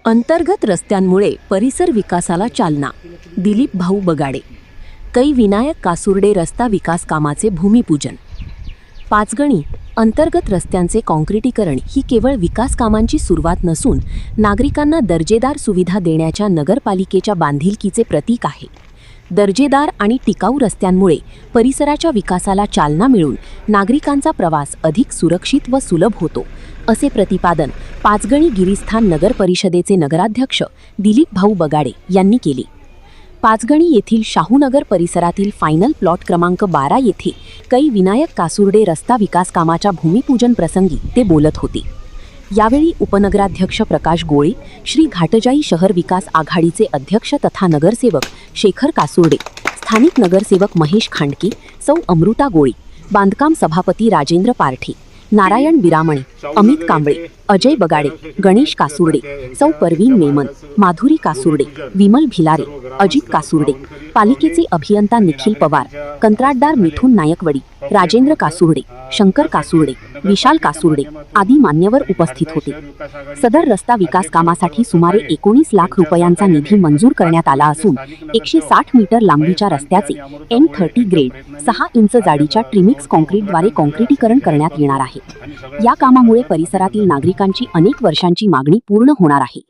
अंतर्गत रस्त्यांमुळे परिसर विकासाला चालना. दिलीप भाऊ बगाडे. कै विनायक कासुर्डे रस्ता विकास कामाचे भूमिपूजन. पाचगणी अंतर्गत रस्त्यांचे काँक्रिटीकरण ही केवळ विकास कामांची सुरुवात नसून नागरिकांना दर्जेदार सुविधा देण्याच्या नगरपालिकेच्या बांधिलकीचे प्रतीक आहे. दर्जेदार आणि टिकाऊ रस्त्यांमुळे परिसराच्या विकासाला चालना मिळून नागरिकांचा प्रवास अधिक सुरक्षित व सुलभ होतो, असे प्रतिपादन पाचगणी गिरीस्थान नगर परिषदेचे नगराध्यक्ष दिलीप भाऊ बगाडे यांनी केले. पाचगणी येथील शाहूनगर परिसरातील फायनल प्लॉट क्रमांक 12 येथे कै विनायक कासुर्डे रस्ता विकास कामाच्या भूमिपूजन प्रसंगी ते बोलत होते. यावेळी उपनगराध्यक्ष प्रकाश गोळे, श्री घाटजाई शहर विकास आघाडीचे अध्यक्ष तथा नगरसेवक शेखर कासुर्डे, स्थानिक नगरसेवक महेश खांडके, सौ अमृता गोळे, बांधकाम सभापती राजेंद्र पारठे, नारायण बिरामणे, अमित कांबळे, अजय बगाडे, गणेश कासुर्डे, सौ परवीन मेमन, माधुरी कासुर्डे, विमल भिलारे, अजित कासुर्डे, पालिकेचे अभियंता निखिल पवार, कंत्राटदार मिथुन नायकवडी, राजेंद्र कासुर्डे, शंकर कासुर्डे, विशाल कासुर्डे आदी मान्यवर उपस्थित होते. सदर रस्ता विकास कामासाठी सुमारे 19 लाख रुपयांचा निधी मंजूर करण्यात आला असून 160 मीटर लांबीच्या रस्त्याचे M30 ग्रेड 6 इंच जाडीच्या ट्रिमिक्स काँक्रीटद्वारे काँक्रिटीकरण करण्यात येणार आहे. या कामामुळे परिसरातील नागरिकांची अनेक वर्षांची मागणी पूर्ण होणार आहे.